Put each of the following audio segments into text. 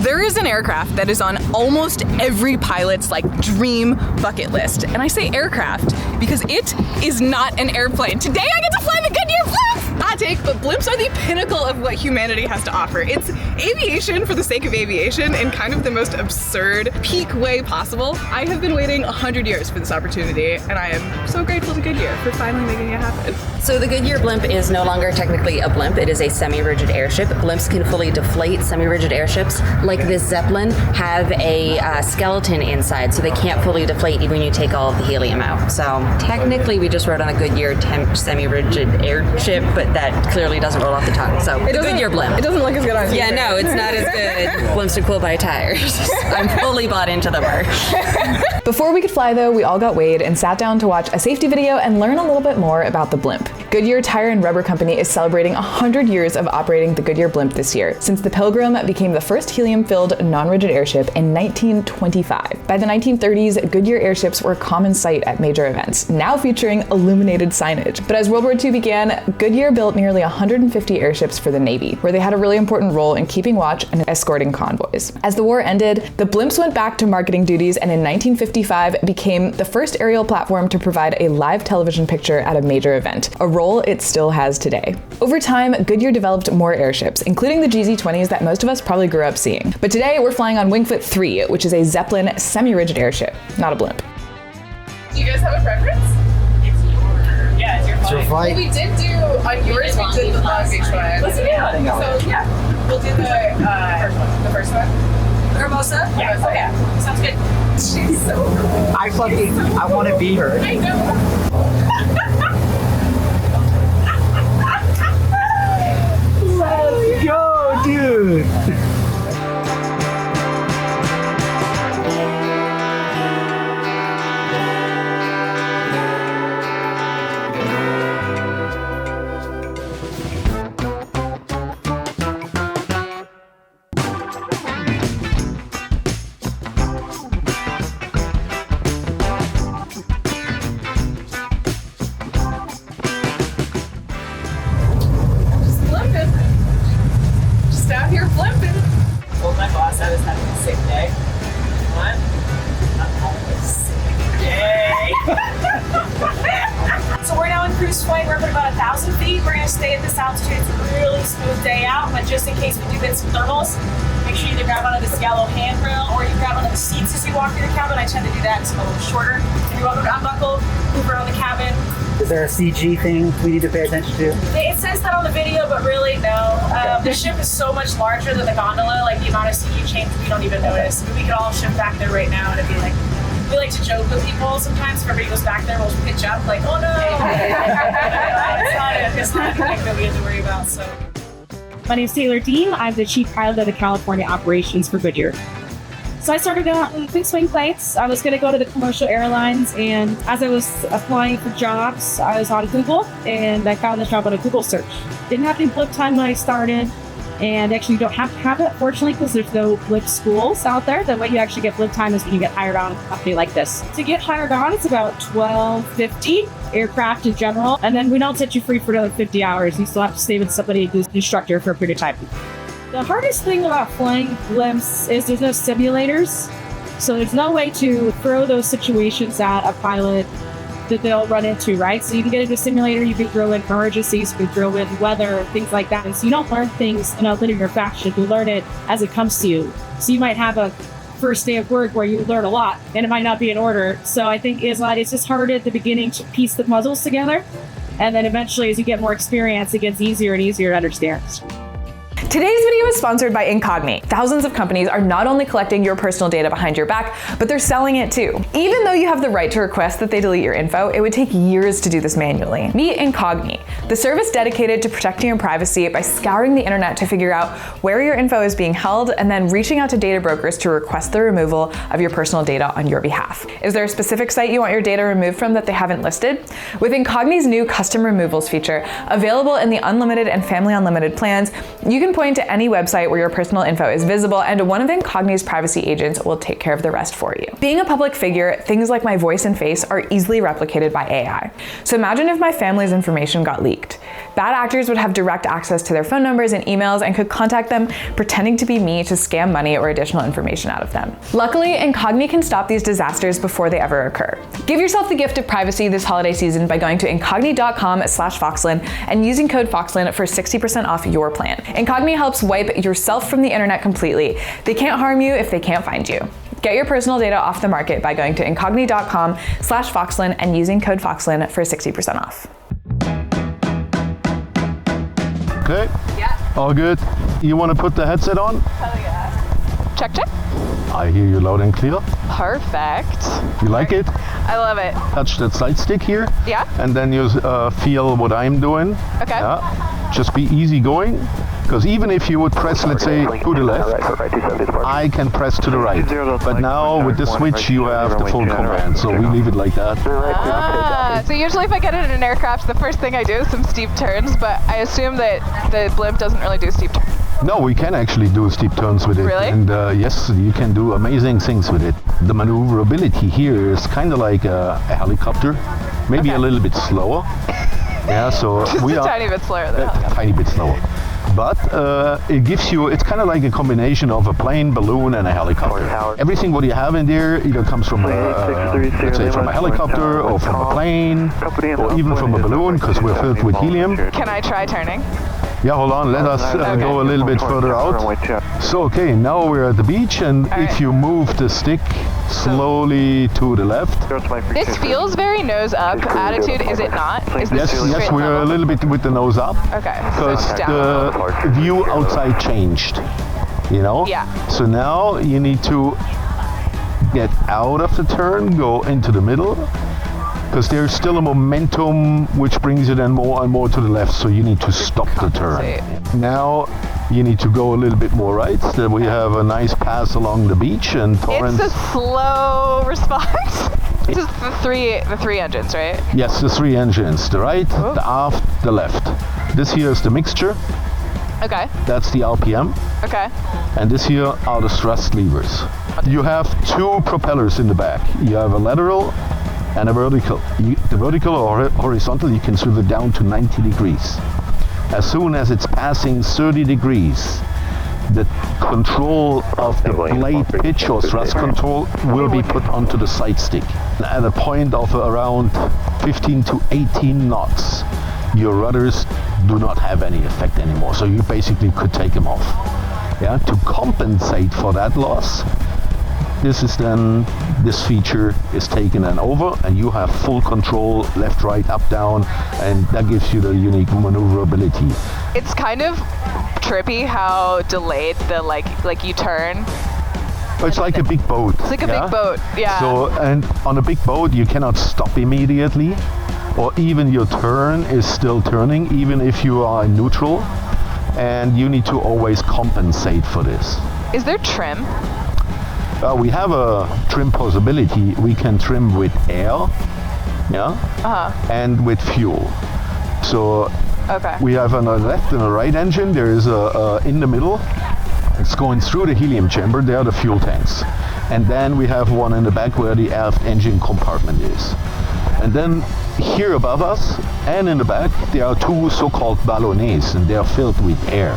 There is an aircraft that is on almost every pilot's dream bucket list. And I say aircraft because it is not an airplane. Today I get to fly the Goodyear Blimp! Hot take, but blimps are the pinnacle of what humanity has to offer. It's aviation for the sake of aviation in kind of the most absurd, peak way possible. I have been waiting 100 years for this opportunity, and I am so grateful to Goodyear for finally making it happen. So the Goodyear Blimp is no longer technically a blimp. It is a semi-rigid airship. Blimps can fully deflate. Semi-rigid airships, like this Zeppelin, have a skeleton inside, so they can't fully deflate even when you take all of the helium out. So technically, we just rode on a Goodyear semi-rigid airship, but that clearly doesn't roll off the tongue. So the Goodyear Blimp. It doesn't look as good on Yeah, no, it's not as good. Blimps are cool by tires. I'm fully bought into the merch. Before we could fly though, we all got weighed and sat down to watch a safety video and learn a little bit more about the Blimp. Goodyear Tire and Rubber Company is celebrating 100 years of operating the Goodyear Blimp this year, since the Pilgrim became the first helium-filled non-rigid airship in 1925. By the 1930s, Goodyear airships were a common sight at major events, now featuring illuminated signage. But as World War II began, Goodyear built nearly 150 airships for the Navy, where they had a really important role in keeping watch and escorting convoys. As the war ended, the Blimps went back to marketing duties, and in 1955 became the first aerial platform to provide a live television picture at a major event, a role it still has today. Over time, Goodyear developed more airships, including the GZ-20s that most of us probably grew up seeing. But today we're flying on Wingfoot 3, which is a Zeppelin semi-rigid airship, not a blimp. Do you guys have a preference? It's your flight. Well, we did do, on yours, we did the Long Beach one. Let's do that. So yeah, we'll do the first one. Hermosa? Yeah. Okay, sounds good. She's so cool. I want to be her. I know. Let's go, dude. Just out here flipping. Told my boss I was having a sick day. What? I'm having a sick day. So we're now in cruise flight. We're up at about 1,000 feet. We're going to stay at this altitude. It's a really smooth day out, but just in case we do get some thermals, make sure you either grab onto this yellow handrail or you grab onto the seats as you walk through the cabin. I tend to do that because I'm a little shorter. And you're welcome to unbuckle, move around the cabin. Is there a CG thing we need to pay attention to? It says that on the video, but really, no. The ship is so much larger than the gondola, like the amount of CG change we don't even notice. We could all ship back there right now and it'd be like, we like to joke with people sometimes. If everybody goes back there, we'll pitch up like, oh no! It's not anything that we have to worry about, so. My name is Taylor Dean. I'm the Chief Pilot of the California Operations for Goodyear. So I started out in fixed wing flights. I was going to go to the commercial airlines, and as I was applying for jobs, I was on Google, and I found this job on a Google search. Didn't have any Blimp time when I started, and actually you don't have to have it, fortunately, because there's no Blimp schools out there. The way you actually get Blimp time is when you get hired on a company like this. To get hired on, it's about $12.50 aircraft in general, and then we don't set you free for another 50 hours. You still have to stay with somebody who's an instructor for a period of time. The hardest thing about flying Blimps is there's no simulators, so there's no way to throw those situations at a pilot that they'll run into, right? So you can get into a simulator, you can throw in emergencies, you can throw in weather, things like that. And so you don't learn things in a linear fashion, you learn it as it comes to you. So you might have a first day of work where you learn a lot, and it might not be in order. So I think it's just hard at the beginning to piece the puzzles together, and then eventually as you get more experience, it gets easier and easier to understand. Today's video is sponsored by Incogni. Thousands of companies are not only collecting your personal data behind your back, but they're selling it too. Even though you have the right to request that they delete your info, it would take years to do this manually. Meet Incogni, the service dedicated to protecting your privacy by scouring the internet to figure out where your info is being held and then reaching out to data brokers to request the removal of your personal data on your behalf. Is there a specific site you want your data removed from that they haven't listed? With Incogni's new custom removals feature, available in the unlimited and family unlimited plans, you can point to any website where your personal info is visible, and one of Incogni's privacy agents will take care of the rest for you. Being a public figure, things like my voice and face are easily replicated by AI. So imagine if my family's information got leaked. Bad actors would have direct access to their phone numbers and emails and could contact them pretending to be me to scam money or additional information out of them. Luckily, Incogni can stop these disasters before they ever occur. Give yourself the gift of privacy this holiday season by going to incogni.com/Foxlin and using code Foxlin for 60% off your plan. Incogni helps wipe yourself from the internet completely. They can't harm you if they can't find you. Get your personal data off the market by going to incogni.com/Foxlin and using code Foxlin for 60% off. Okay? Yeah. All good? You want to put the headset on? Hell yeah. Check, check. I hear you loud and clear. Perfect. You like it? I love it. Touch that side stick here. Yeah. And then you feel what I'm doing. Okay. Yeah. Just be easy going. Because even if you would press, let's say, to the left, I can press to the right. But now with this switch, you have the full command. So we leave it like that. So usually if I get in an aircraft, the first thing I do is some steep turns, but I assume that the Blimp doesn't really do steep turns. No, we can actually do steep turns with it. Really? And yes, you can do amazing things with it. The maneuverability here is kind of like a helicopter, maybe a little bit slower. Yeah, so Just a tiny bit slower than a helicopter. tiny bit slower. But it gives you, it's kind of like a combination of a plane, balloon, and a helicopter. Everything what you have in there either comes from let's say from a helicopter or from a plane or even from a balloon because we're filled with helium. Can I try turning? Yeah, hold on, let us go a little bit further out. So, okay, now we're at the beach, and if you move the stick slowly to the left. This feels very nose up attitude, is it not? Is this Yes, we're a little bit with the nose up. Okay. Because the view outside changed, you know? Yeah. So now you need to get out of the turn, go into the middle. Because there's still a momentum which brings you then more and more to the left, so you need to stop the turn. Now you need to go a little bit more right, so that we have a nice pass along the beach and Torrance. It's a slow response. This is the three engines, right? Yes, the three engines, the right, the aft, the left. This here is the mixture. Okay. That's the RPM. Okay. And this here are the thrust levers. You have two propellers in the back. You have a lateral and a vertical. The vertical or horizontal, you can swivel down to 90 degrees. As soon as it's passing 30 degrees, the control of the blade pitch or thrust control will be put onto the side stick. At a point of around 15 to 18 knots, your rudders do not have any effect anymore. So you basically could take them off. Yeah, to compensate for that loss, this feature is taken and over, and you have full control, left, right, up, down, and that gives you the unique maneuverability. It's kind of trippy how delayed the like you turn. It's like a big boat. It's like a big boat, yeah. So, and on a big boat, you cannot stop immediately, or even your turn is still turning, even if you are in neutral, and you need to always compensate for this. Is there trim? We have a trim possibility. We can trim with air, and with fuel. So we have on the left and the right engine, there is a in the middle. It's going through the helium chamber. There are the fuel tanks. And then we have one in the back where the aft engine compartment is. And then here above us and in the back, there are two so-called ballonets, and they are filled with air.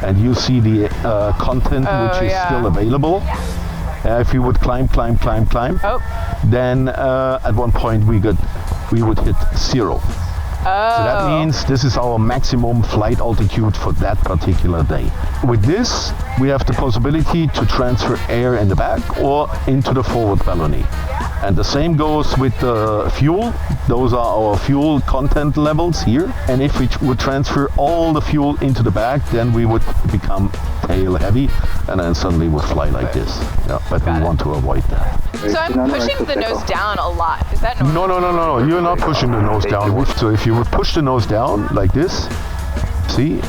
And you see the content which is still available. If you would climb, then at one point we would hit 0. So that means this is our maximum flight altitude for that particular day. With this, we have the possibility to transfer air in the back or into the forward ballonet. And the same goes with the fuel. Those are our fuel content levels here. And if we would transfer all the fuel into the back, then we would become tail heavy and then suddenly would fly like this. Yeah, but we want to avoid that. So I'm pushing the nose down a lot. Is that normal? No. You're not pushing the nose down. So if you would push the nose down like this, see?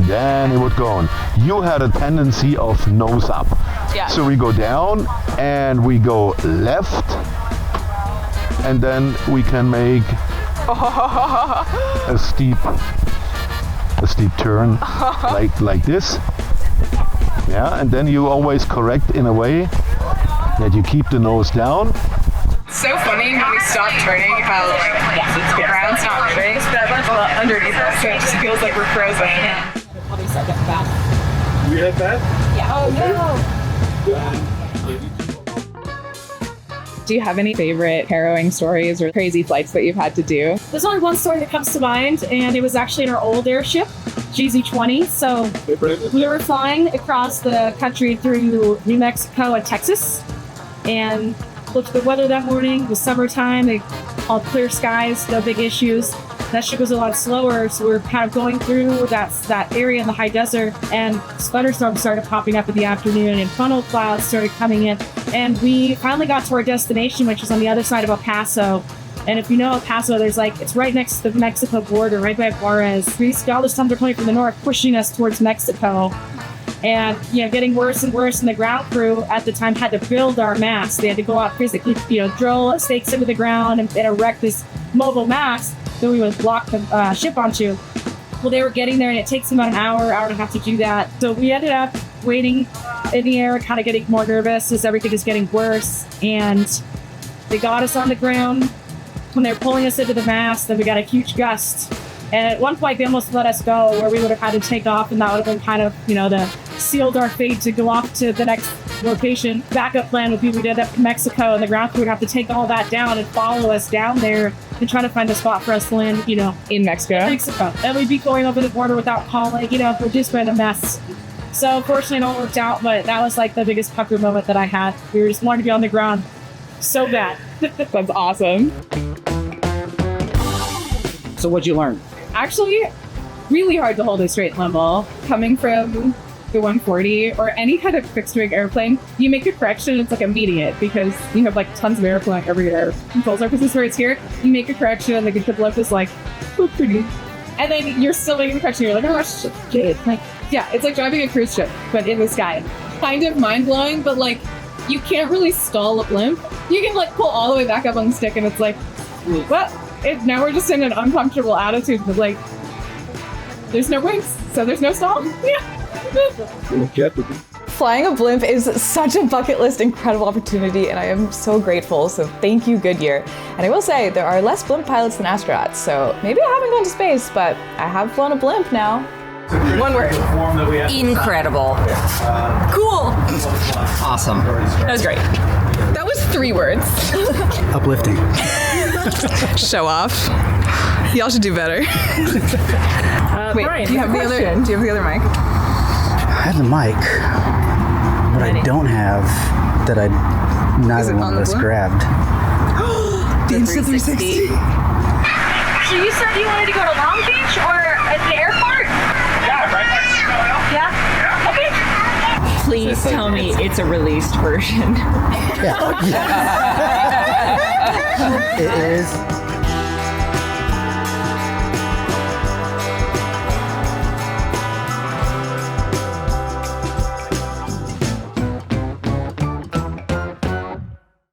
Then it would go on. You had a tendency of nose up. Yeah. So we go down and we go left, and then we can make a steep turn like this. Yeah, and then you always correct in a way that you keep the nose down So funny when we stop turning how the ground's not moving. That much underneath us, so it just feels like we're frozen. We have that? Oh Do you have any favorite harrowing stories or crazy flights that you've had to do? There's only one story that comes to mind, and it was actually in our old airship, GZ-20. So we were flying across the country through New Mexico and Texas, and looked at the weather that morning. It was summertime, all clear skies, no big issues. That ship was a lot slower, so we were kind of going through that area in the high desert, and thunderstorms started popping up in the afternoon, and funnel clouds started coming in. And we finally got to our destination, which is on the other side of El Paso. And if you know El Paso, it's right next to the Mexico border, right by Juarez. We see all the thunder coming from the north, pushing us towards Mexico. And, getting worse and worse. And the ground crew at the time had to build our mast. They had to go out physically, drill stakes into the ground and erect this mobile mast that we would block the ship onto. Well, they were getting there, and it takes them about an hour and a half to do that. So we ended up waiting in the air, kind of getting more nervous as everything is getting worse. And they got us on the ground. When they were pulling us into the mast, then we got a huge gust. And at one point, they almost let us go, where we would have had to take off, and that would have been kind of, the sealed our fate to go off to the next location. Backup plan would be we'd end up in Mexico, and the ground crew would have to take all that down and follow us down there and try to find a spot for us to land, In Mexico? And we'd be going over the border without calling, we're just been a mess. So fortunately, it all worked out, but that was like the biggest pucker moment that I had. We were just wanting to be on the ground so bad. That's awesome. So what'd you learn? Actually, really hard to hold a straight level. Coming from the 140 or any kind of fixed wing airplane, you make a correction, it's like immediate because you have like tons of airplane over your control surfaces where it's here. You make a correction and the Blimp is like, oh, pretty. And then you're still making a correction, you're like, oh, shit. It's like driving a cruise ship, but in the sky. Kind of mind-blowing, but like, you can't really stall a Blimp. You can like pull all the way back up on the stick and it's like, well, now we're just in an uncomfortable attitude, but like, there's no wings, so there's no stall. Flying a Blimp is such a bucket list incredible opportunity, and I am so grateful, so thank you, Goodyear. And I will say, there are less Blimp pilots than astronauts, so maybe I haven't gone to space, but I have flown a Blimp now. One word. Incredible. Cool. Awesome. That was great. That was 3 words. Uplifting. Show off. Y'all should do better. Wait, Brian, do you have the other mic? I have the mic, but I don't have that neither one of us grabbed. The Insta360. So you said you wanted to go to Long Beach or at the airport? Yeah, right next to it. Yeah? Okay. Please tell me it's a released version. It is.